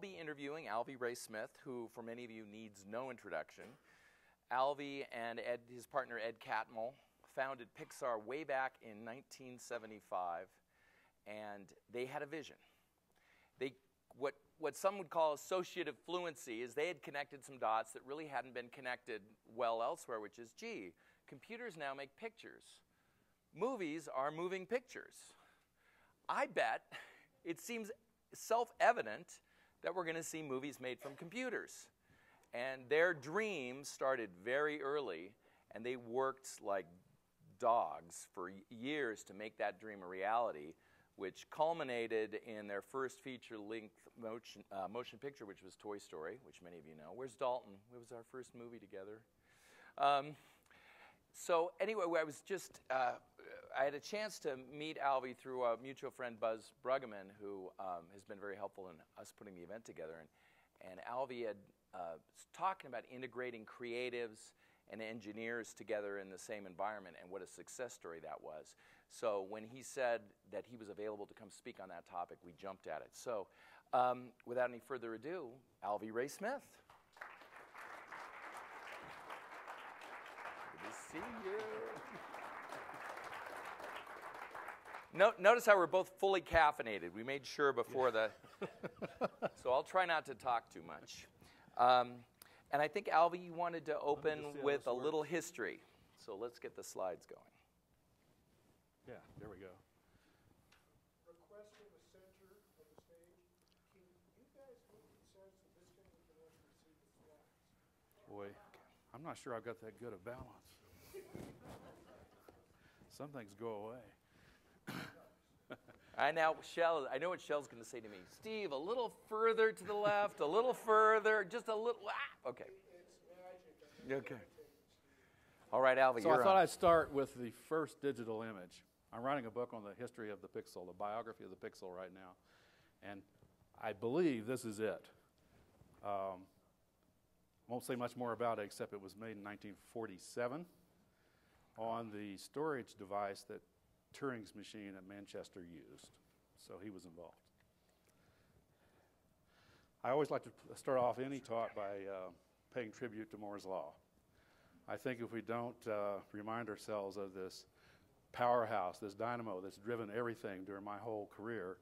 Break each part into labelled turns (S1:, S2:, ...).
S1: be interviewing Alvy Ray Smith, who for many of you needs no introduction. Alvy and his partner Ed Catmull founded Pixar way back in 1975, and they had a vision. What some would call associative fluency is they had connected some dots that really hadn't been connected well elsewhere, which is, gee, computers now make pictures. Movies are moving pictures. I bet it seems self-evident that we're going to see movies made from computers. And their dream started very early, and they worked like dogs for years to make that dream a reality, which culminated in their first feature-length motion picture, which was Toy Story, which many of you know. Where's Dalton? It was our first movie together. So anyway, I had a chance to meet Alvy through a mutual friend, Buzz Bruggeman, who has been very helpful in us putting the event together. And Alvy had talking about integrating creatives and engineers together in the same environment, and what a success story that was. So when he said that he was available to come speak on that topic, we jumped at it. So without any further ado, Alvy Ray Smith. Good to see you. Notice how we're both fully caffeinated. We made sure before the... So I'll try not to talk too much. And I think, Alvy, you wanted to open with a little history. So let's get the slides going.
S2: Yeah, there we go.
S3: Request in the center of the stage. Can you guys move these sides so this guy can actually see the slides?
S2: Boy, I'm not sure I've got that good a balance. Some things go away.
S1: I know what Shell's going to say to me. Steve, a little further to the left, a little further, just a little. Okay.
S3: It's magic.
S1: Okay. All right, Alvy,
S2: So I thought I'd start with the first digital image. I'm writing a book on the history of the pixel, the biography of the pixel right now. And I believe this is it. Won't say much more about it, except it was made in 1947 on the storage device that Turing's machine at Manchester used. So he was involved. I always like to start off any talk by paying tribute to Moore's Law. I think if we don't remind ourselves of this powerhouse, this dynamo that's driven everything during my whole career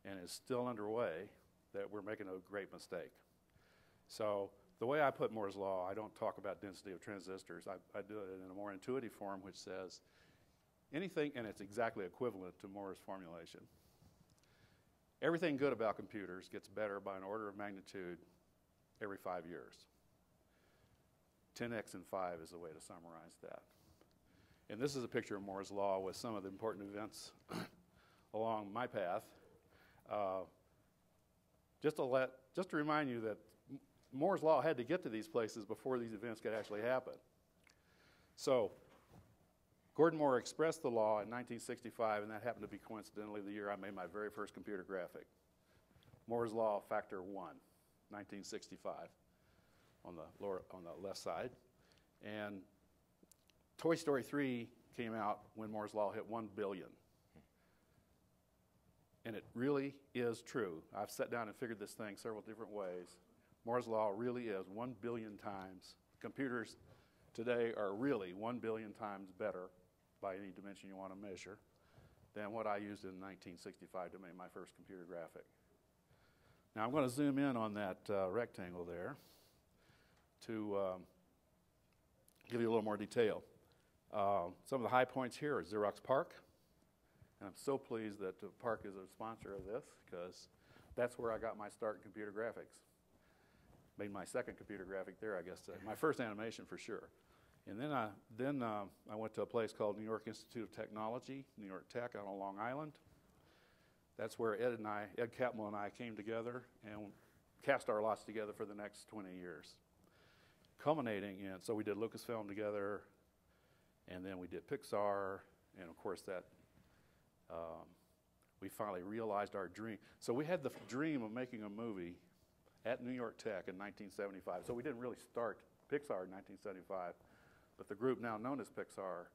S2: and is still underway, that we're making a great mistake. So the way I put Moore's Law, I don't talk about density of transistors. I do it in a more intuitive form, which says anything, and it's exactly equivalent to Moore's formulation. Everything good about computers gets better by an order of magnitude every 5 years. 10x in 5 is the way to summarize that. And this is a picture of Moore's Law with some of the important events along my path. Just to remind you that Moore's Law had to get to these places before these events could actually happen. So Gordon Moore expressed the law in 1965, and that happened to be coincidentally the year I made my very first computer graphic. Moore's Law factor 1, 1965, on the left side. And Toy Story 3 came out when Moore's Law hit 1 billion. And it really is true. I've sat down and figured this thing several different ways. Moore's Law really is 1 billion times. Computers today are really 1 billion times better by any dimension you want to measure than what I used in 1965 to make my first computer graphic. Now I'm going to zoom in on that rectangle there to give you a little more detail. Some of the high points here are Xerox PARC, and I'm so pleased that PARC is a sponsor of this, because that's where I got my start in computer graphics. Made my second computer graphic there, I guess. My first animation for sure. And then I went to a place called New York Institute of Technology, New York Tech, out on Long Island. That's where Ed Catmull and I came together and cast our lots together for the next 20 years. Culminating in, so we did Lucasfilm together, and then we did Pixar, and of course that we finally realized our dream. So we had the dream of making a movie at New York Tech in 1975. So we didn't really start Pixar in 1975, but the group now known as Pixar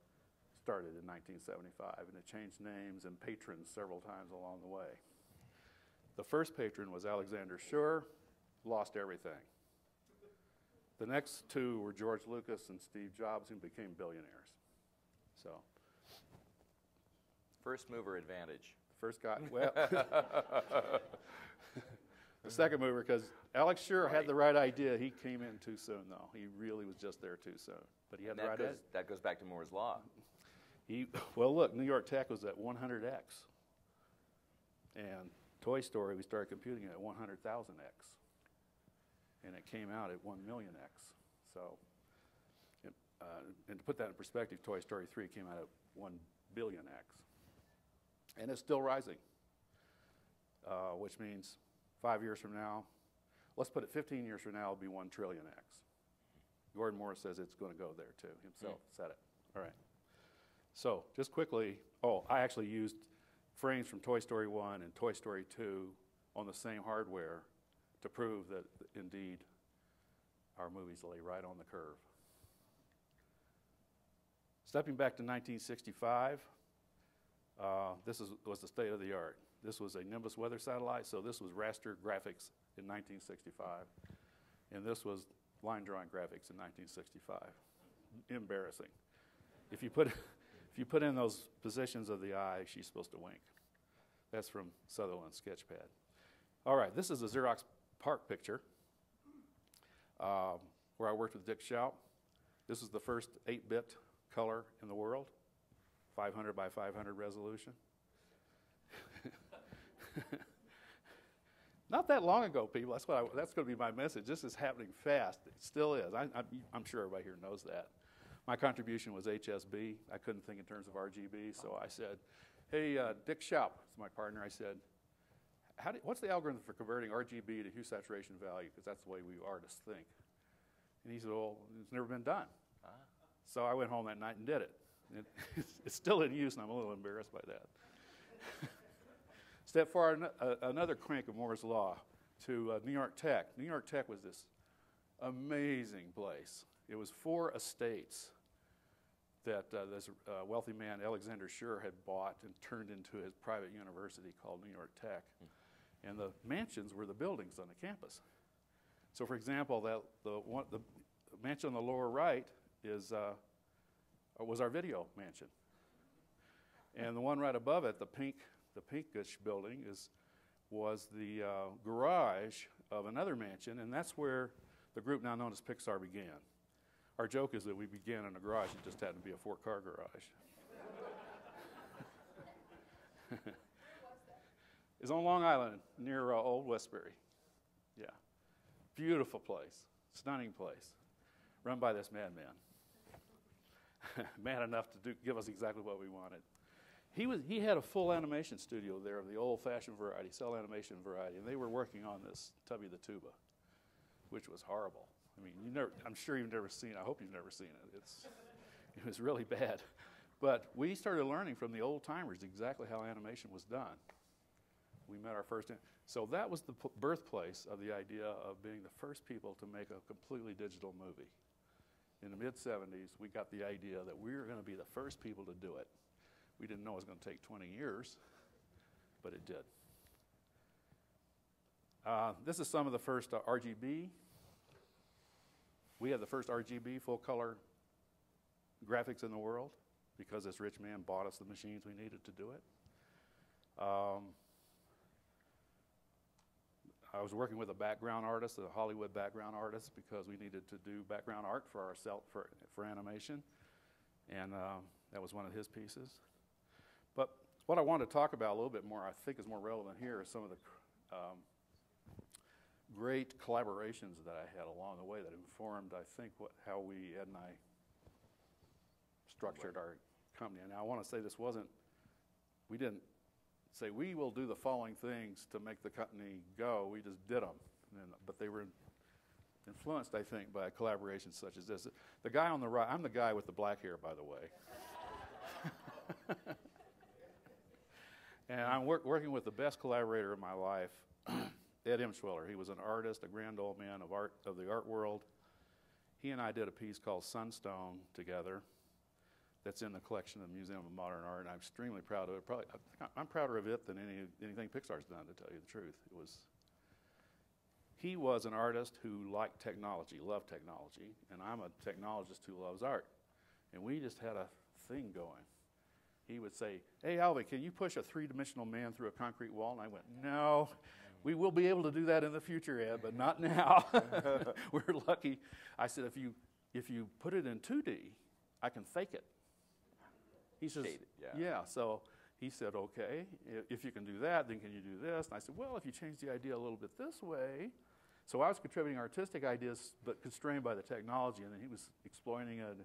S2: started in 1975, and it changed names and patrons several times along the way. The first patron was Alexander Schur, lost everything. The next two were George Lucas and Steve Jobs, who became billionaires. So,
S1: First mover advantage.
S2: first guy, well, the second mover, because Alex sure had the right idea. He came in too soon, though. He really was just there too soon. But he had the right idea.
S1: That goes back to Moore's Law.
S2: Well, look, New York Tech was at 100x. And Toy Story, we started computing at 100,000x. And it came out at 1,000,000x. So, and to put that in perspective, Toy Story 3 came out at 1,000,000,000x. And it's still rising, which means 5 years from now, let's put it 15 years from now, it'll be 1,000,000,000,000x. Gordon Moore says it's going to go there too. Himself said it. All right. So just quickly, I actually used frames from Toy Story 1 and Toy Story 2 on the same hardware to prove that indeed our movies lay right on the curve. Stepping back to 1965, this was the state of the art. This was a Nimbus weather satellite, so this was raster graphics in 1965. And this was line drawing graphics in 1965. Embarrassing. If you put in those positions of the eye, she's supposed to wink. That's from Sutherland Sketchpad. All right, this is a Xerox PARC picture where I worked with Dick Schaup. This is the first 8-bit color in the world, 500 by 500 resolution. Not that long ago, people. That's going to be my message. This is happening fast. It still is. I'm sure everybody here knows that. My contribution was HSB. I couldn't think in terms of RGB, so I said, hey, Dick Schaup, is my partner. I said, what's the algorithm for converting RGB to hue saturation value? Because that's the way we artists think. And he said, well, it's never been done. So I went home that night and did it. It's still in use, and I'm a little embarrassed by that. Step forward, another crank of Moore's Law to New York Tech. New York Tech was this amazing place. It was 4 estates that this wealthy man, Alexander Schur, had bought and turned into his private university called New York Tech. And the mansions were the buildings on the campus. So, for example, the mansion on the lower right was our video mansion. And the one right above it, the pinkish building, was the garage of another mansion, and that's where the group now known as Pixar began. Our joke is that we began in a garage. It just happened to be a 4-car garage.
S4: Where was that?
S2: It's on Long Island near Old Westbury. Yeah. Beautiful place. Stunning place. Run by this madman. Man enough to give us exactly what we wanted. He had a full animation studio there of the old-fashioned variety, cell animation variety, and they were working on this Tubby the Tuba, which was horrible. I mean, I'm sure you've never seen it. I hope you've never seen it. It was really bad. But we started learning from the old-timers exactly how animation was done. We met our first... So that was the birthplace of the idea of being the first people to make a completely digital movie. In the mid-'70s, we got the idea that we were going to be the first people to do it. We didn't know it was going to take 20 years, but it did. This is some of the first RGB. We had the first RGB full-color graphics in the world because this rich man bought us the machines we needed to do it. I was working with a background artist, a Hollywood background artist, because we needed to do background art for ourselves for animation, and that was one of his pieces. But what I want to talk about a little bit more, I think is more relevant here, is some of the great collaborations that I had along the way that informed, I think, how Ed and I structured our company. And I want to say we didn't say, we will do the following things to make the company go. We just did them. But they were influenced, I think, by collaborations such as this. The guy on the right, I'm the guy with the black hair, by the way. And I'm working with the best collaborator of my life, Ed Emschwiller. He was an artist, a grand old man of the art world. He and I did a piece called Sunstone together that's in the collection of the Museum of Modern Art, and I'm extremely proud of it. I'm prouder of it than anything Pixar's done, to tell you the truth. he was an artist who liked technology, loved technology, and I'm a technologist who loves art. And we just had a thing going. He would say, hey, Alvy, can you push a three-dimensional man through a concrete wall? And I went, no, we will be able to do that in the future, Ed, but not now. We're lucky. I said, if you put it in 2D, I can fake it. He says, yeah. So he said, okay, if you can do that, then can you do this? And I said, well, if you change the idea a little bit this way. So I was contributing artistic ideas, but constrained by the technology, and then he was exploiting it.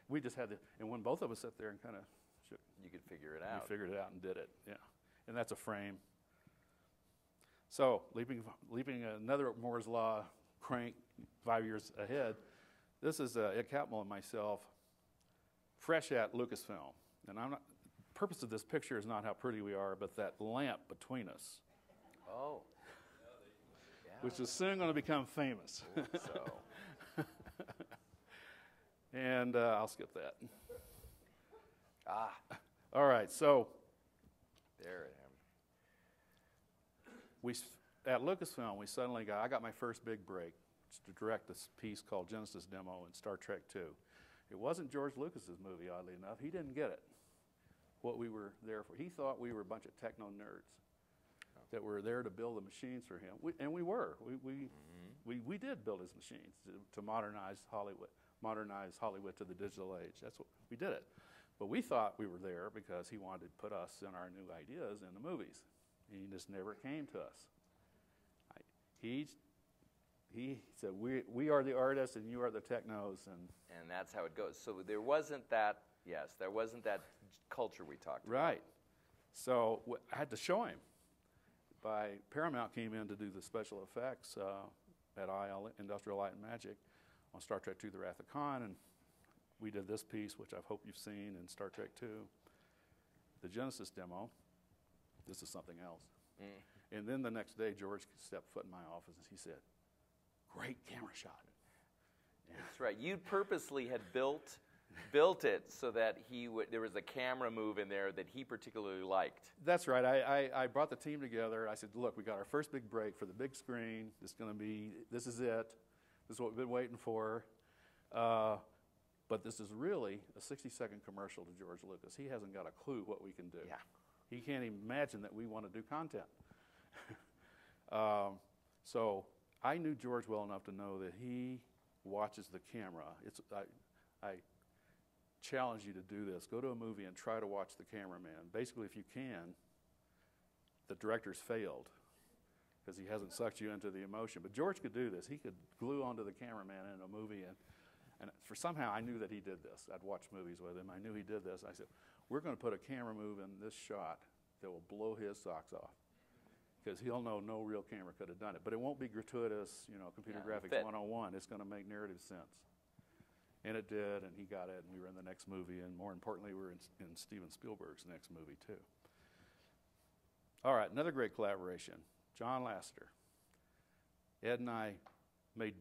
S2: We just had to, and when both of us sat there and kind of shook.
S1: You could figure it out.
S2: We figured it out and did it, yeah. And that's a frame. So, leaping another Moore's Law crank 5 years ahead, this is Ed Catmull and myself, fresh at Lucasfilm. And purpose of this picture is not how pretty we are, but that lamp between us.
S1: Oh.
S2: Which is soon going to become famous.
S1: So.
S2: And I'll skip that.
S1: Ah.
S2: All right, so.
S1: There I am.
S2: At Lucasfilm, I got my first big break to direct this piece called Genesis Demo in Star Trek II. It wasn't George Lucas's movie, oddly enough. He didn't get it, what we were there for. He thought we were a bunch of techno nerds that were there to build the machines for him. And we were. We did build his machines to modernize Hollywood to the digital age. That's what we did it. But we thought we were there because he wanted to put us and our new ideas in the movies. He just never came to us. He said, we are the artists and you are the technos.
S1: And that's how it goes. So there wasn't that culture we talked about.
S2: Right. So I had to show him. Paramount came in to do the special effects at Industrial Light and Magic on Star Trek II, The Wrath of Khan, and we did this piece, which I hope you've seen in Star Trek II, the Genesis Demo. This is something else. And then the next day, George stepped foot in my office and he said, great camera shot.
S1: That's right. You purposely had built it so that there was a camera move in there that he particularly liked.
S2: That's right. I brought the team together. I said, look, we got our first big break for the big screen. This is it. This is what we've been waiting for. But this is really a 60-second commercial to George Lucas. He hasn't got a clue what we can do.
S1: Yeah. He
S2: can't even imagine that we want to do content. So I knew George well enough to know that he watches the camera. I challenge you to do this. Go to a movie and try to watch the cameraman. Basically, if you can, the director's failed because he hasn't sucked you into the emotion. But George could do this. He could glue onto the cameraman in a movie, and for somehow I knew that he did this. I'd watched movies with him. I knew he did this. I said, we're going to put a camera move in this shot that will blow his socks off because he'll know no real camera could have done it. But it won't be gratuitous, computer graphics 101. It's going to make narrative sense. And it did, and he got it, and we were in the next movie, and more importantly, we were in Steven Spielberg's next movie, too. All right, another great collaboration, John Lasseter. Ed and I made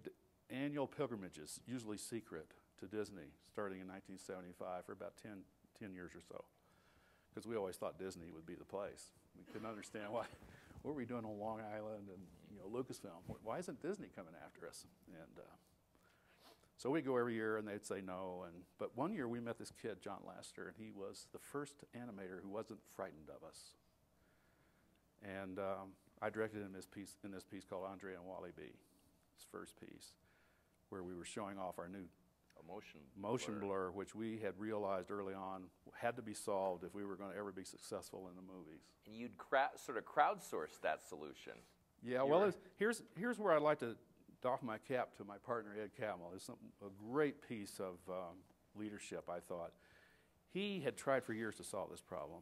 S2: annual pilgrimages, usually secret, to Disney, starting in 1975 for about 10 years or so, because we always thought Disney would be the place. We couldn't understand what were we doing on Long Island and Lucasfilm? Why isn't Disney coming after us? And so we go every year, and they'd say no. But one year we met this kid, John Lasseter, and he was the first animator who wasn't frightened of us. And I directed him in this piece called Andre and Wally B, his first piece, where we were showing off our new motion blur, which we had realized early on had to be solved if we were going to ever be successful in the movies.
S1: And you'd sort of crowdsource that solution.
S2: Yeah, here's where I'd like to doff my cap to my partner, Ed Catmull. It's a great piece of leadership, I thought. He had tried for years to solve this problem,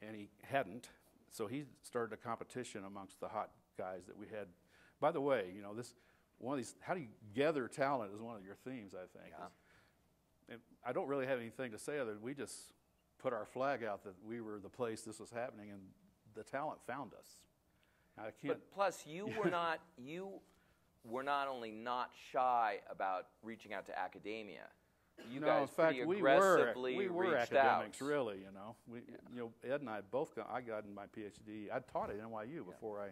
S2: and he hadn't. So he started a competition amongst the hot guys that we had. By the way, one of these, how do you gather talent is one of your themes, I think.
S1: Yeah.
S2: And I don't really have anything to say other than we just put our flag out that we were the place this was happening, and the talent found us.
S1: But plus, you were not only not shy about reaching out to academia. You guys
S2: in fact,
S1: pretty aggressively
S2: we were
S1: reached
S2: academics,
S1: out.
S2: really. Ed and I both I got my PhD. I taught at NYU before I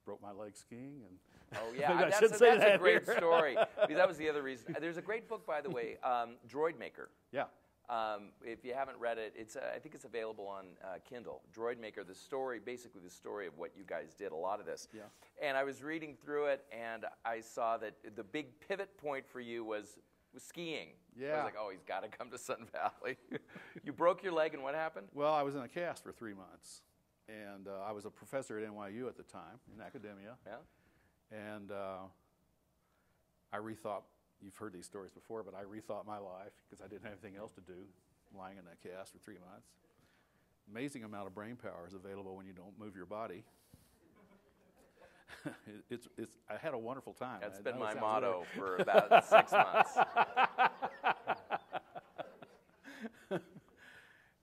S2: broke my leg skiing. And
S1: Oh, yeah,
S2: maybe I
S1: that's,
S2: should
S1: a,
S2: say
S1: that's a
S2: that
S1: great
S2: here.
S1: story. Because that was the other reason. There's a great book, by the way, Droid Maker.
S2: Yeah.
S1: If you haven't read it, I think it's available on Kindle. Droid Maker, basically the story of what you guys did, a lot of this.
S2: Yeah.
S1: And I was reading through it, and I saw that the big pivot point for you was skiing. I
S2: Yeah.
S1: was like, oh, he's got to come to Sun Valley. You broke your leg, and what happened?
S2: Well, I was in a cast for 3 months, and I was a professor at NYU at the time in academia.
S1: Yeah.
S2: And I rethought, you've heard these stories before, but I rethought my life because I didn't have anything else to do, lying in that cast for 3 months. Amazing amount of brain power is available when you don't move your body. I had a wonderful time.
S1: That's
S2: I
S1: been
S2: know it
S1: my
S2: sounds
S1: motto
S2: really-
S1: for about 6 months.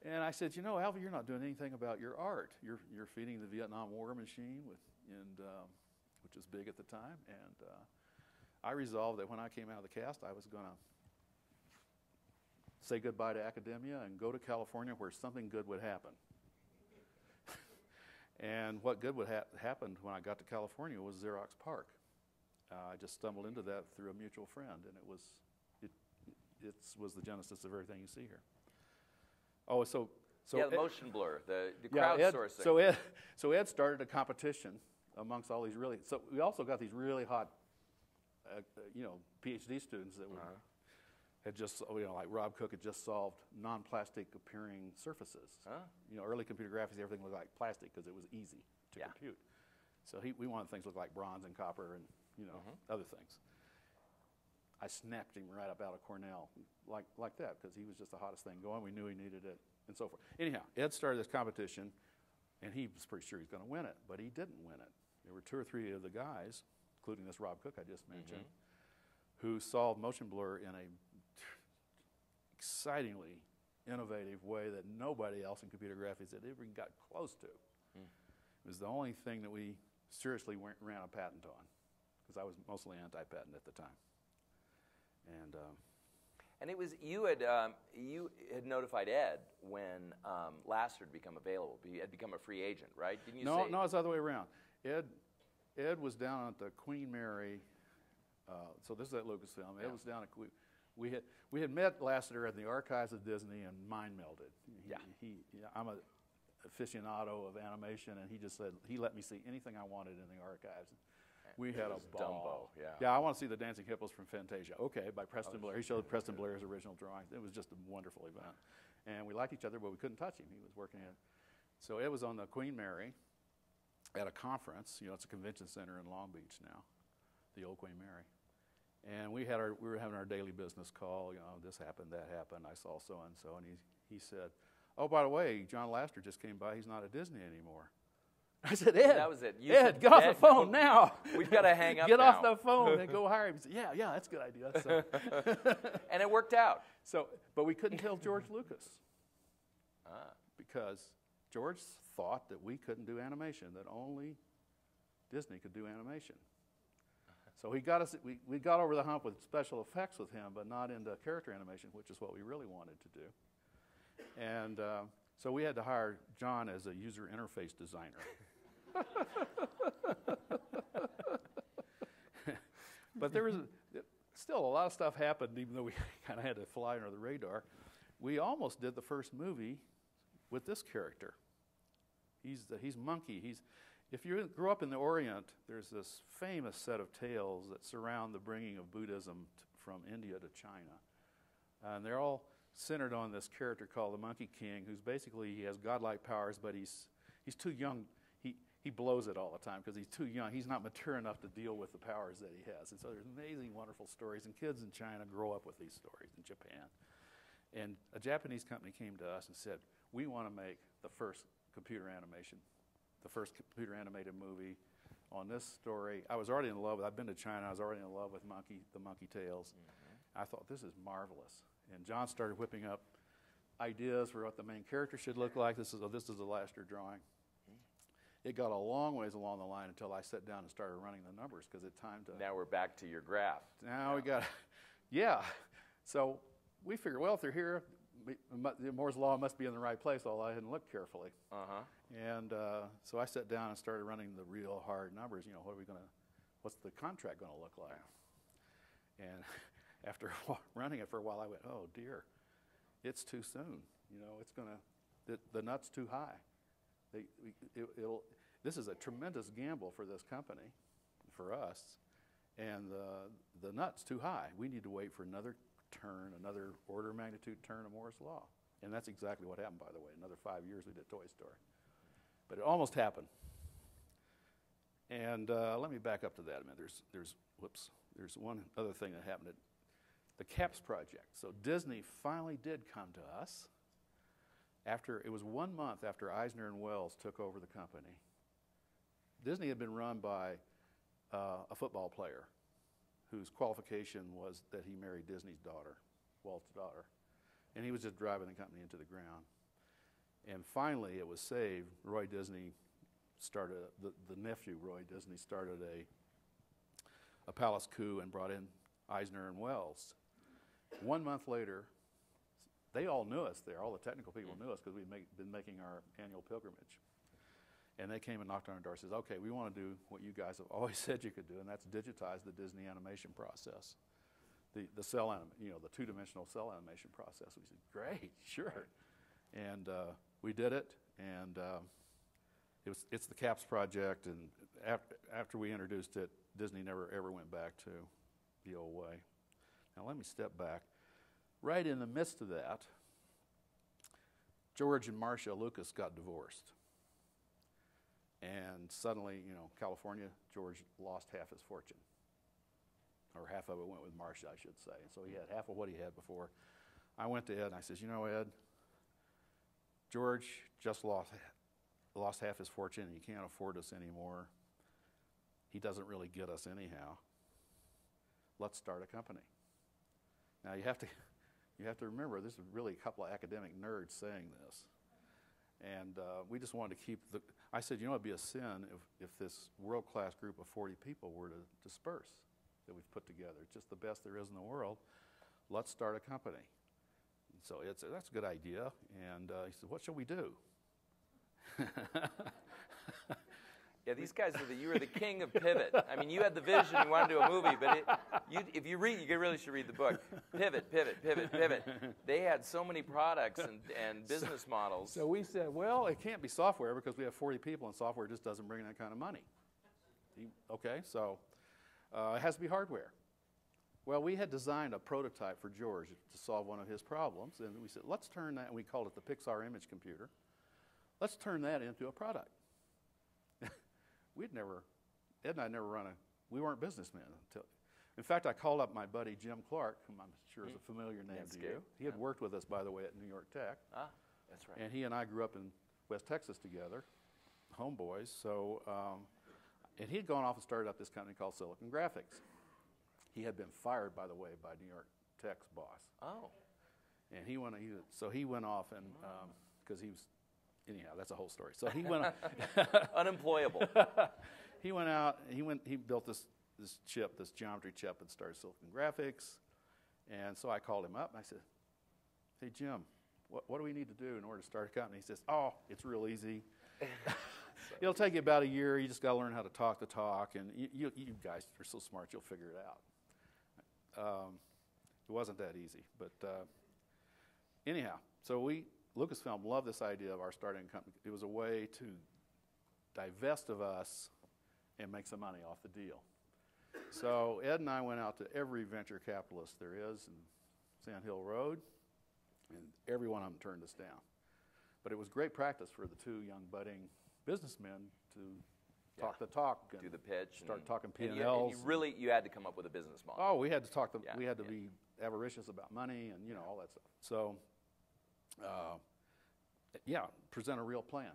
S2: And I said, Alvy, you're not doing anything about your art. You're feeding the Vietnam War machine, which was big at the time. And I resolved that when I came out of the cast, I was going to say goodbye to academia and go to California where something good would happen. And what good would happened when I got to California was Xerox PARC. I just stumbled into that through a mutual friend, and it was the genesis of everything you see here. Oh, so
S1: yeah, the motion blur, the
S2: yeah,
S1: crowdsourcing.
S2: So Ed started a competition amongst all these so we also got these really hot, PhD students that had just, like Rob Cook had just solved non-plastic appearing surfaces. Early computer graphics, everything looked like plastic because it was easy to compute. So we wanted things to look like bronze and copper and other things. I snapped him right up out of Cornell like that because he was just the hottest thing going. We knew he needed it and so forth. Anyhow, Ed started this competition, and he was pretty sure he was going to win it, but he didn't win it. There were 2 or 3 of the guys, including this Rob Cook I just mentioned, who solved motion blur in a excitingly innovative way that nobody else in computer graphics had ever got close to. It was the only thing that we seriously ran a patent on, because I was mostly anti-patent at the time.
S1: And it was you had notified Ed when Laster had become available. He had become a free agent, right? Didn't you say?
S2: No, it's the other way around. Ed was down at the Queen Mary. So this is at Lucasfilm. Ed was down at we had met Lassiter at the archives of Disney and mind melded. I'm a aficionado of animation, and he just said he let me see anything I wanted in the archives. We had a ball.
S1: Dumbo,
S2: Yeah, I want to see the Dancing Hippos from Fantasia. Okay, by Preston Blair. He showed Preston Blair's original drawings. It was just a wonderful event. And we liked each other, but we couldn't touch him. He was working at. So Ed was on the Queen Mary at a conference. It's a convention center in Long Beach now, the old Queen Mary. And we were having our daily business call. This happened, that happened. I saw so and so, and he said, "Oh, by the way, John Laster just came by. He's not at Disney anymore." I said, "Ed,
S1: That was it.
S2: Ed, get off the phone now.
S1: We've got to hang up
S2: Get
S1: now.
S2: off the phone and go hire him." He said, "Yeah, that's a good idea." So,
S1: And it worked out.
S2: but we couldn't tell George Lucas because George thought that we couldn't do animation, that only Disney could do animation. So he got us. We got over the hump with special effects with him, but not into character animation, which is what we really wanted to do. And so we had to hire John as a user interface designer. But there was still a lot of stuff happened, even though we kind of had to fly under the radar. We almost did the first movie with this character. He's Monkey. If you grew up in the Orient, there's this famous set of tales that surround the bringing of Buddhism from India to China. And they're all centered on this character called the Monkey King, who's basically, he has godlike powers, but he's too young. He blows it all the time because he's too young. He's not mature enough to deal with the powers that he has. And so there's amazing, wonderful stories, and kids in China grow up with these stories, in Japan. And a Japanese company came to us and said, "We want to make the first computer animation, the first computer animated movie on this story." I was already in love with, I've been to China, I was already in love with the Monkey Tales. I thought, this is marvelous. And John started whipping up ideas for what the main character should look like. This is a Laster drawing. It got a long ways along the line until I sat down and started running the numbers because it's time to...
S1: Now we're back to your graph.
S2: Now we got... Yeah. So we figured, well, if they're here, Moore's Law must be in the right place, although I hadn't looked carefully.
S1: Uh-huh.
S2: And so I sat down and started running the real hard numbers. What's the contract going to look like? And after running it for a while, I went, oh dear, it's too soon. The nut's too high. This is a tremendous gamble for this company, for us, and the nut's too high. We need to wait for another order of magnitude turn of Moore's Law. And that's exactly what happened, by the way. Another 5 years we did Toy Story. But it almost happened. And let me back up to that a minute. There's one other thing that happened at the CAPS project. So Disney finally did come to us. It was 1 month after Eisner and Wells took over the company. Disney had been run by a football player whose qualification was that he married Disney's daughter, Walt's daughter. And he was just driving the company into the ground. And finally it was saved. Roy Disney started, the nephew Roy Disney started a palace coup and brought in Eisner and Wells. 1 month later, they all knew us there. All the technical people knew us because we'd been making our annual pilgrimage. And they came and knocked on our door and says, okay, we want to do what you guys have always said you could do, and that's digitize the Disney animation process. The two-dimensional cell animation process. We said, great, sure. And we did it, and it's the CAPS project, and after we introduced it, Disney never ever went back to the old way. Now let me step back. Right in the midst of that, George and Marcia Lucas got divorced. And suddenly, California, George lost half his fortune. Or half of it went with Marcia, I should say. And so he had half of what he had before. I went to Ed and I says, Ed, George just lost half his fortune and he can't afford us anymore. He doesn't really get us anyhow. Let's start a company. Now you have to remember, this is really a couple of academic nerds saying this. And we just wanted to keep I said, it'd be a sin if this world-class group of 40 people were to disperse that we've put together. It's just the best there is in the world. Let's start a company. And so that's a good idea. And he said, what shall we do?
S1: Yeah, these guys you were the king of pivot. I mean, you had the vision, you wanted to do a movie, but if you read, you really should read the book. Pivot, pivot, pivot, pivot. They had so many products and business models.
S2: So we said, well, it can't be software because we have 40 people and software just doesn't bring that kind of money. Okay, so it has to be hardware. Well, we had designed a prototype for George to solve one of his problems, and we said, let's turn that, and we called it the Pixar image computer. Let's turn that into a product. Ed and I never we weren't businessmen until, in fact, I called up my buddy Jim Clark, whom I'm sure is a familiar name to you. He had worked with us, by the way, at New York Tech.
S1: Ah, that's right.
S2: And he and I grew up in West Texas together, homeboys. So, and he had gone off and started up this company called Silicon Graphics. He had been fired, by the way, by New York Tech's boss.
S1: Oh.
S2: And he went off and, because he was, anyhow, that's a whole story. So he went
S1: unemployable.
S2: He went out, he built this chip, this geometry chip, and started Silicon Graphics. And so I called him up and I said, hey Jim, what do we need to do in order to start a company? He says, oh, it's real easy. It'll take you about a year. You just got to learn how to talk the talk, and you guys are so smart, you'll figure it out. It wasn't that easy, but anyhow, so Lucasfilm loved this idea of our starting a company. It was a way to divest of us and make some money off the deal. So Ed and I went out to every venture capitalist there is in Sand Hill Road, and every one of them turned us down. But it was great practice for the two young budding businessmen to talk the talk and
S1: do the pitch,
S2: start talking P&Ls.
S1: And you had to come up with a business model.
S2: Oh, we had to talk. We had to be avaricious about money and all that stuff. So, present a real plan.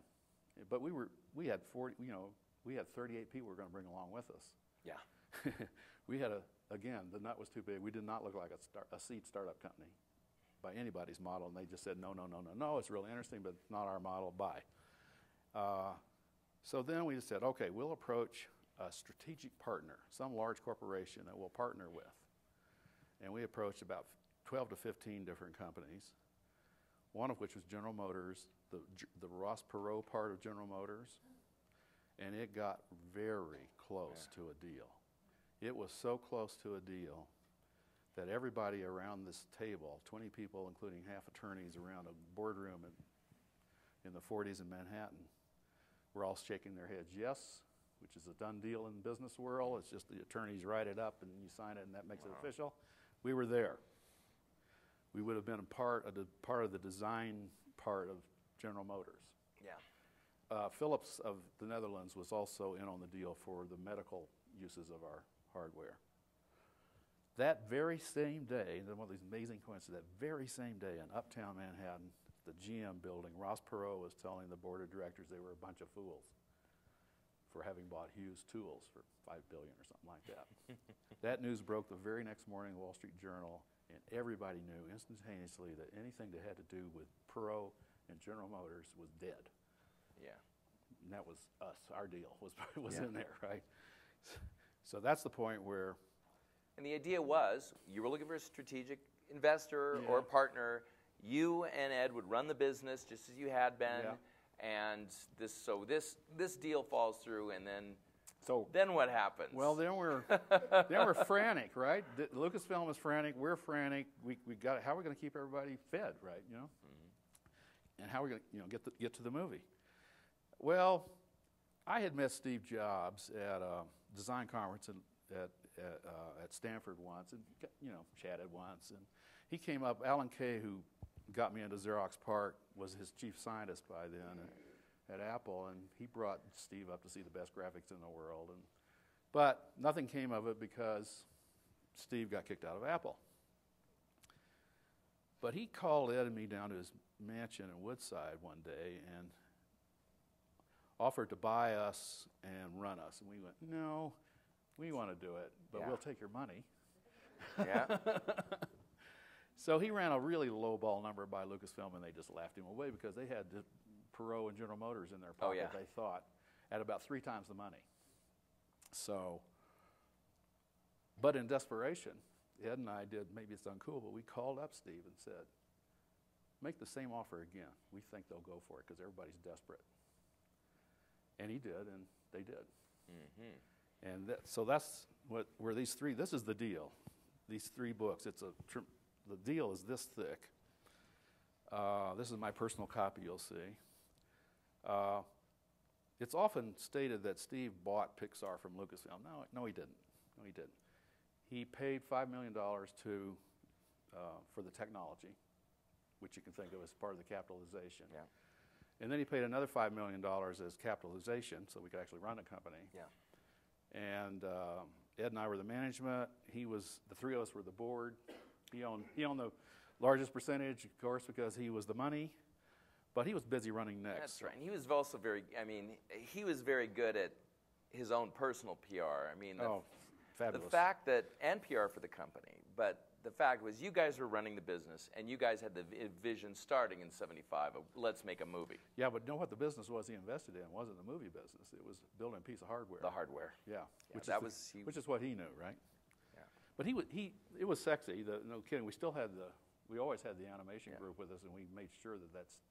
S2: But we had 40. We had 38 people we were going to bring along with us.
S1: Yeah.
S2: We had the nut was too big. We did not look like a seed startup company by anybody's model, and they just said, no, it's really interesting, but it's not our model, bye. So then we just said, okay, we'll approach a strategic partner, some large corporation that we'll partner with. And we approached about 12 to 15 different companies. one of which was General Motors, the Ross Perot part of General Motors, and it got very close to a deal. It was so close to a deal that everybody around this table, 20 people, including half attorneys around a boardroom in the 40s in Manhattan, were all shaking their heads yes, which is a done deal in the business world. It's just the attorneys write it up and you sign it and that makes it official. We were there. We would have been a part of the design part of General Motors.
S1: Yeah.
S2: Philips of the Netherlands was also in on the deal for the medical uses of our hardware. That very same day, one of these amazing coincidences, that very same day in uptown Manhattan, the GM building, Ross Perot was telling the board of directors they were a bunch of fools for having bought Hughes Tools for $5 billion or something like that. That news broke the very next morning in the Wall Street Journal, and everybody knew instantaneously that anything that had to do with Perot and General Motors was dead.
S1: Yeah.
S2: And that was us. Our deal was in there, right? So that's the point where...
S1: And the idea was, you were looking for a strategic investor or partner. You and Ed would run the business just as you had been, and this deal falls through, and then what happens?
S2: Well, then we're frantic, right? Lucasfilm is frantic. We're frantic. We got how are we going to keep everybody fed, right? You know, and how are we going to get to the movie? Well, I had met Steve Jobs at a design conference at Stanford once, and chatted once, and he came up. Alan Kay, who got me into Xerox PARC, was his chief scientist by then at Apple, and he brought Steve up to see the best graphics in the world. But nothing came of it because Steve got kicked out of Apple. But he called Ed and me down to his mansion in Woodside one day and offered to buy us and run us. And we went, no, we want to do it, but we'll take your money.
S1: Yeah.
S2: So he ran a really low-ball number by Lucasfilm, and they just laughed him away because they had Perot and General Motors in their pocket, they thought, at about 3 times the money. So, but in desperation, Ed and I did, maybe it's uncool, but we called up Steve and said, make the same offer again. We think they'll go for it because everybody's desperate. And he did, and they did. Mm-hmm. And so that's where these 3, this is the deal. These 3 books, the deal is this thick. This is my personal copy, you'll see. It's often stated that Steve bought Pixar from Lucasfilm. No, he didn't. No, he didn't. He paid $5 million for the technology, which you can think of as part of the capitalization. Yeah. And then he paid another $5 million as capitalization, so we could actually run a company.
S1: Yeah.
S2: And Ed and I were the management. The 3 of us were the board. He owned the largest percentage, of course, because he was the money. But he was busy running Next.
S1: That's right. And he was also he was very good at his own personal PR.
S2: Fabulous.
S1: The fact that, and PR for the company, but the fact was you guys were running the business, and you guys had the vision starting in '75 of let's make a movie.
S2: Yeah, but know what the business was he invested in? It wasn't the movie business. It was building a piece of hardware.
S1: The hardware.
S2: Yeah. Which is what he knew, right?
S1: Yeah.
S2: But it was sexy. No kidding. We always had the animation group with us, and we made sure that that's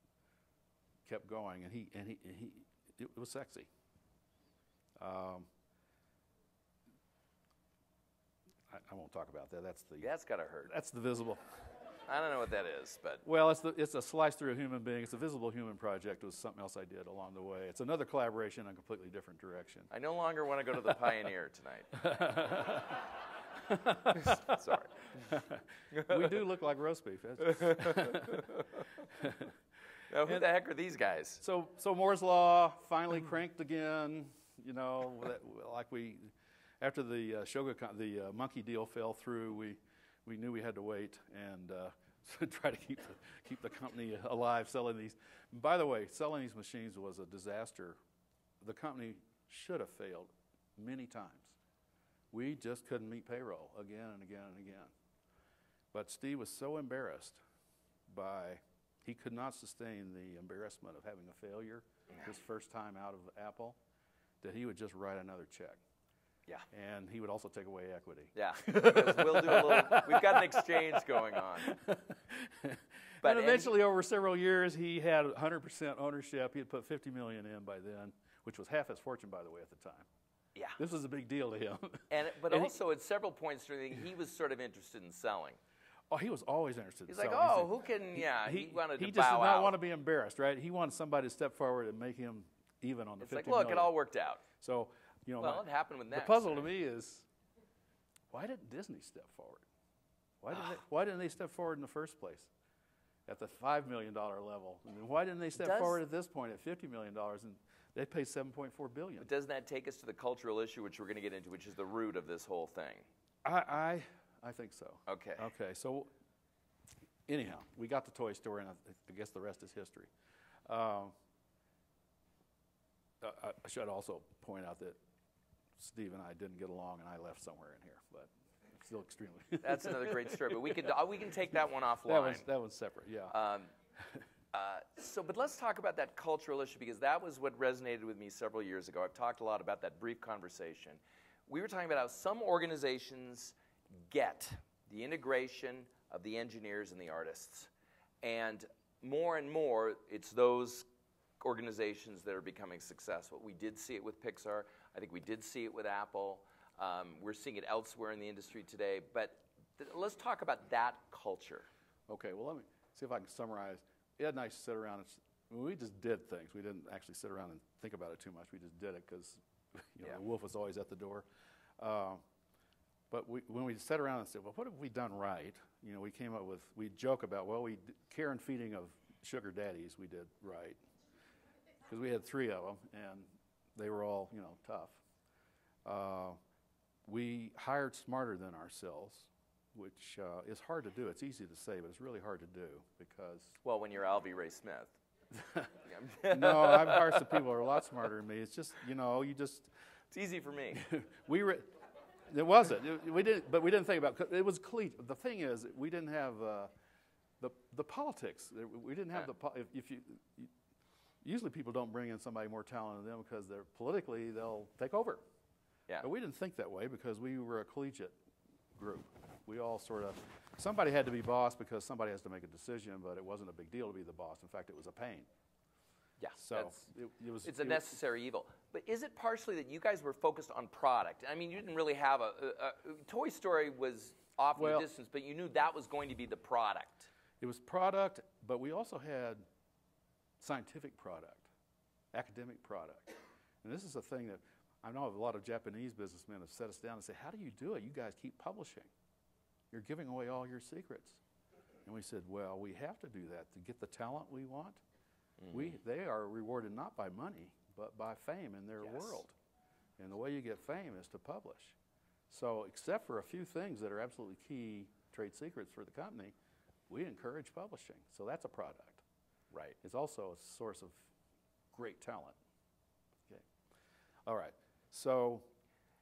S2: kept going, and it was sexy. I won't talk about that.
S1: That's gotta hurt.
S2: That's the visible.
S1: I don't know what that is, but
S2: well, it's a slice through a human being. It's a visible human project. It was something else I did along the way. It's another collaboration in a completely different direction.
S1: I no longer want to go to the Pioneer tonight. Sorry.
S2: We do look like roast beef.
S1: Now, who the heck are these guys?
S2: So Moore's Law finally cranked again. After the the monkey deal fell through, we knew we had to wait and try to keep the company alive selling these. By the way, selling these machines was a disaster. The company should have failed many times. We just couldn't meet payroll again and again and again. But Steve was so embarrassed he could not sustain the embarrassment of having a failure his first time out of Apple, that he would just write another check.
S1: Yeah.
S2: And he would also take away equity.
S1: Yeah, because we'll do we've got an exchange going on. But
S2: and eventually, over several years, he had 100% ownership. He had put $50 million in by then, which was half his fortune, by the way, at the time.
S1: Yeah.
S2: This was a big deal to him.
S1: But
S2: and
S1: also, at several points during the thing, he was sort of interested in selling.
S2: Oh, he was always interested
S1: He's
S2: in
S1: like,
S2: selling.
S1: oh, who can, he wanted to
S2: He just
S1: bow
S2: did not
S1: out.
S2: want to be embarrassed, right? He wanted somebody to step forward and make him even on the
S1: It's
S2: $50
S1: like, look,
S2: million.
S1: it all worked out.
S2: So, you know,
S1: Well, it happened with
S2: the
S1: Next.
S2: puzzle to me is, why didn't Disney step forward? Why didn't they step forward in the first place at the $5 million level? And then why didn't they step forward at this point at $50 million? And they paid $7.4 billion.
S1: But doesn't that take us to the cultural issue, which we're going to get into, which is the root of this whole thing?
S2: I think so.
S1: Okay.
S2: Okay, so anyhow, we got the Toy Story, and I guess the rest is history. I should also point out that Steve and I didn't get along, and I left somewhere in here, but still extremely.
S1: That's another great story, but we can take that one offline.
S2: That one's separate, yeah.
S1: But let's talk about that cultural issue, because that was what resonated with me several years ago. I've talked a lot about that brief conversation. We were talking about how some organizations get the integration of the engineers and the artists. And more, it's those organizations that are becoming successful. We did see it with Pixar. I think we did see it with Apple. We're seeing it elsewhere in the industry today. But let's talk about that culture.
S2: Okay, well, let me see if I can summarize. Ed and I sit around, we just did things. We didn't actually sit around and think about it too much. We just did it because the wolf was always at the door. But when we sat around and said, well, what have we done right? We came up with, we joke about, well, care and feeding of sugar daddies we did right. Because we had 3 of them, and they were all, tough. We hired smarter than ourselves, which is hard to do. It's easy to say, but it's really hard to do because...
S1: Well, when you're Alvy Ray Smith.
S2: No, I've hired some people who are a lot smarter than me. It's just,
S1: It's easy for me.
S2: It wasn't. We didn't think about it. It was collegiate. The thing is, we didn't have the politics. We didn't have usually people don't bring in somebody more talented than them because they're politically they'll take over.
S1: Yeah.
S2: But we didn't think that way because we were a collegiate group. We all somebody had to be boss because somebody has to make a decision, but it wasn't a big deal to be the boss. In fact, it was a pain.
S1: Yeah,
S2: so
S1: it's a necessary evil. But is it partially that you guys were focused on product? I mean, you didn't really have Toy Story was off in the distance, but you knew that was going to be the product.
S2: It was product, but we also had scientific product, academic product. And this is a thing that I know a lot of Japanese businessmen have set us down and say, how do you do it? You guys keep publishing. You're giving away all your secrets. And we said, well, we have to do that to get the talent we want. Mm-hmm. They are rewarded not by money, but by fame in their world. And the way you get fame is to publish. So except for a few things that are absolutely key trade secrets for the company, we encourage publishing. So that's a product.
S1: Right.
S2: It's also a source of great talent. Okay. All right. So...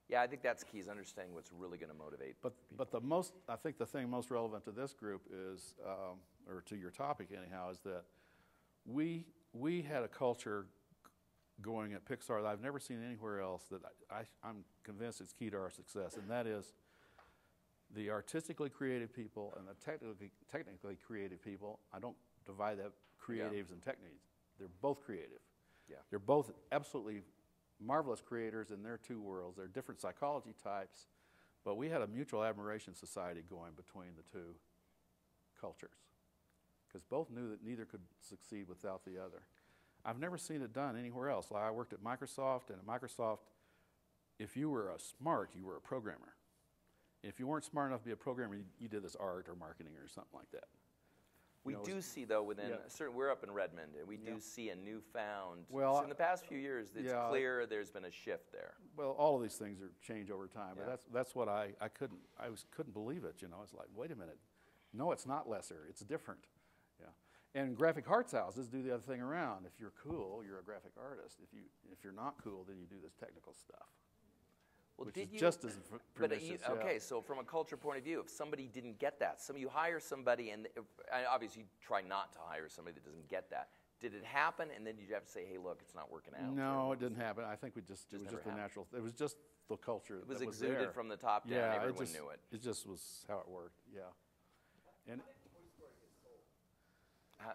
S1: Yeah, I think that's key, is understanding what's really going to motivate people.
S2: But I think the thing most relevant to this group is, or to your topic anyhow, is that we had a culture going at Pixar that I've never seen anywhere else that I'm convinced is key to our success, and that is the artistically creative people and the technically creative people. I don't divide that creatives and techniques. They're both creative.
S1: Yeah.
S2: They're both absolutely marvelous creators in their 2 worlds. They're different psychology types, but we had a mutual admiration society going between the 2 cultures because both knew that neither could succeed without the other. I've never seen it done anywhere else. Like I worked at Microsoft, and at Microsoft, if you were smart, you were a programmer. If you weren't smart enough to be a programmer, you did this art or marketing or something like that.
S1: We do see, though, within we're up in Redmond, and we do see a newfound. So in the past few years, it's clear there's been a shift there.
S2: Well, all of these things are change over time, but that's what I couldn't believe it. It's like, wait a minute, no, it's not lesser, it's different. Yeah, and graphic arts houses do the other thing around. If you're cool, you're a graphic artist. If you're not cool, then you do this technical stuff.
S1: Well,
S2: which is just as pernicious.
S1: Okay, so from a culture point of view, if somebody didn't get that, you hire somebody, and obviously you try not to hire somebody that doesn't get that. Did it happen, and then did you have to say, hey, look, it's not working out?
S2: No, it didn't happen. I think it was just a natural. It was just the culture.
S1: It was
S2: that
S1: exuded
S2: there.
S1: from the top down. Everyone knew it.
S2: It just was how it worked. Yeah. And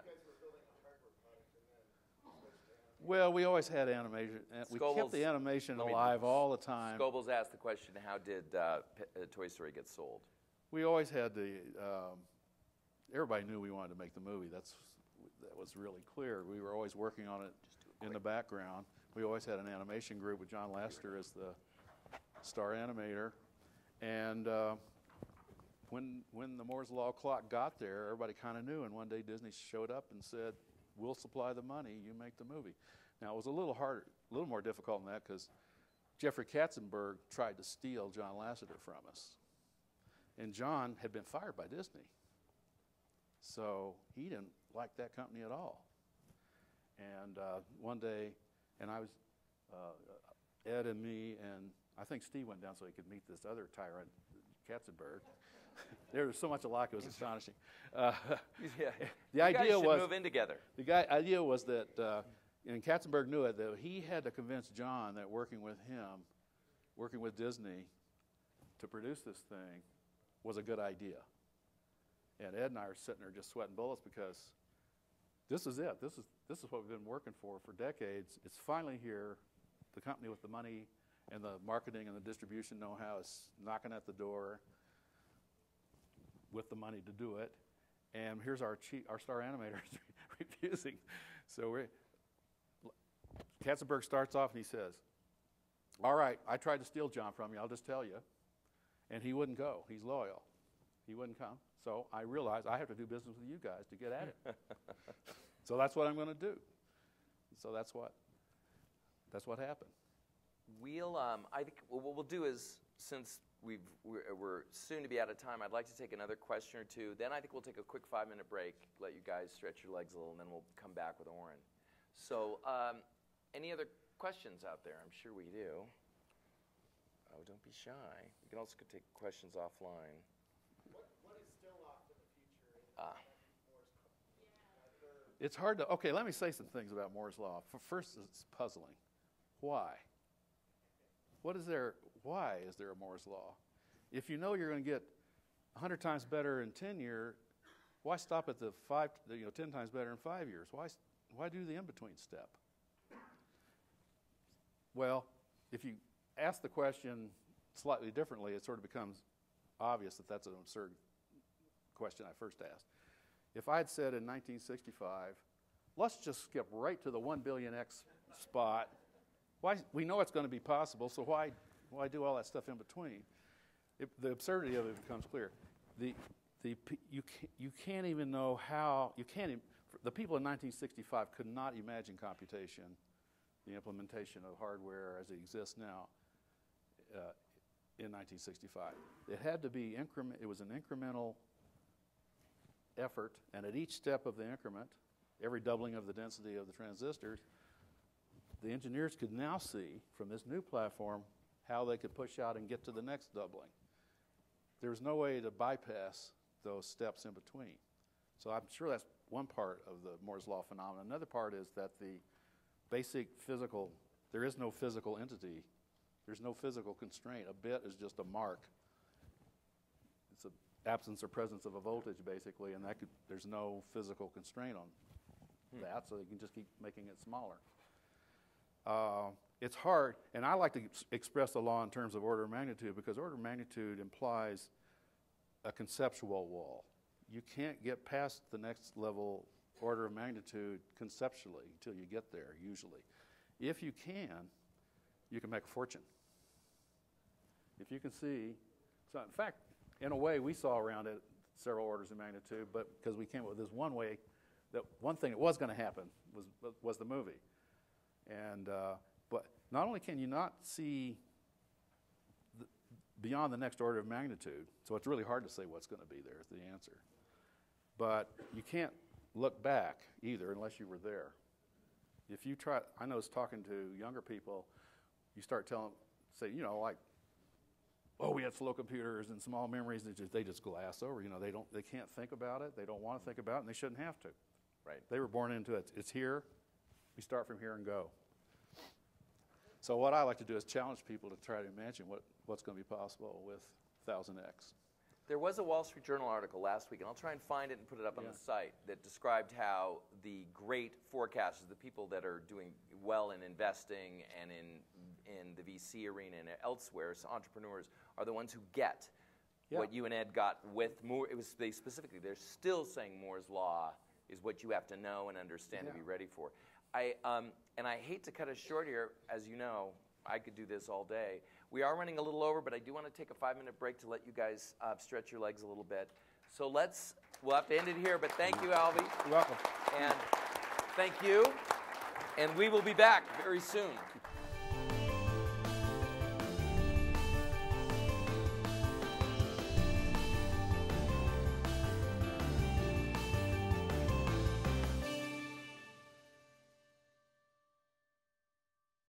S3: guys were building a hardware product and then switched to animation.
S2: Well, we always had animation. We kept
S1: Scobles-
S2: the animation
S1: let me-
S2: alive all the time.
S1: Scobles asked the question, how did Toy Story get sold?
S2: We always had everybody knew we wanted to make the movie. That was really clear. We were always working on it in the background. We always had an animation group with John Lasseter as the star animator. And when the Moore's Law clock got there, everybody kind of knew. And one day Disney showed up and said, "We'll supply the money. You make the movie." Now, it was a little harder, a little more difficult than that because Jeffrey Katzenberg tried to steal John Lasseter from us. And John had been fired by Disney. So he didn't like that company at all. And one day, and I was, Ed and me, and I think Steve went down so he could meet this other tyrant, Katzenberg. There was so much alike, it was astonishing.
S1: Yeah.
S2: The
S1: You guys
S2: idea
S1: should
S2: was
S1: move in together.
S2: idea was that, and Katzenberg knew it, that he had to convince John that working with him, working with Disney to produce this thing was a good idea. And Ed and I are sitting there just sweating bullets because this is it. This is what we've been working for decades. It's finally here. The company with the money and the marketing and the distribution know-how is knocking at the door with the money to do it. And here's our star animator refusing. So Katzenberg starts off and he says, "All right, I tried to steal John from you, I'll just tell you." And he wouldn't go. He's loyal. He wouldn't come. So I realized I have to do business with you guys to get at it. So that's what I'm going to do. So that's what happened.
S1: I think what we'll do is, since we're soon to be out of time, I'd like to take another question or two. Then I think we'll take a quick 5-minute break, let you guys stretch your legs a little, and then we'll come back with Oren. So any other questions out there? I'm sure we do. Oh, don't be shy. We can also take questions offline.
S3: What is still off in the future in Moore's Law?
S2: It's hard to, okay, let me say some things about Moore's Law. First, it's puzzling. Why? Why is there a Moore's Law? If you know you're going to get 100 times better in 10 years, why stop at the 10 times better in 5 years? Why do the in-between step? Well, if you ask the question slightly differently, it sort of becomes obvious that that's an absurd question I first asked. If I had said in 1965, let's just skip right to the 1 billion X spot, we know it's going to be possible, so why do all that stuff in between? The absurdity of it becomes clear. You can't even know how, the people in 1965 could not imagine computation, the implementation of hardware as it exists now in 1965. It had to be it was an incremental effort, and at each step of the increment, every doubling of the density of the transistors, the engineers could now see from this new platform how they could push out and get to the next doubling. There's no way to bypass those steps in between. So I'm sure that's one part of the Moore's Law phenomenon. Another part is that the basic there is no physical entity. There's no physical constraint. A bit is just a mark. It's an absence or presence of a voltage, basically, and there's no physical constraint on that, so you can just keep making it smaller. It's hard, and I like to express the law in terms of order of magnitude because order of magnitude implies a conceptual wall. You can't get past the next level order of magnitude conceptually until you get there, usually. If you can make a fortune. If you can see, so in fact, in a way, we saw around it several orders of magnitude, but because we came up with this one way, that one thing that was going to happen was the movie. And but not only can you not see beyond the next order of magnitude, so it's really hard to say what's going to be there is the answer. But you can't look back either unless you were there. If you try, I know talking to younger people, you start say, like, oh, we had slow computers and small memories, they just glass over. They can't think about it, they don't want to think about it, and they shouldn't have to.
S1: Right.
S2: They were born into it. It's here. We start from here and go. So what I like to do is challenge people to try to imagine what's going to be possible with 1000X.
S1: There was a Wall Street Journal article last week, and I'll try and find it and put it up on the site, that described how the great forecasters, the people that are doing well in investing and in the VC arena and elsewhere, so entrepreneurs, are the ones who get what you and Ed got with Moore. It was they're still saying Moore's Law is what you have to know and understand to be ready for. And I hate to cut us short here. As you know, I could do this all day. We are running a little over, but I do want to take a 5-minute break to let you guys stretch your legs a little bit. So we'll have to end it here, but thank you, Alvy.
S2: You're welcome.
S1: And thank you. And we will be back very soon.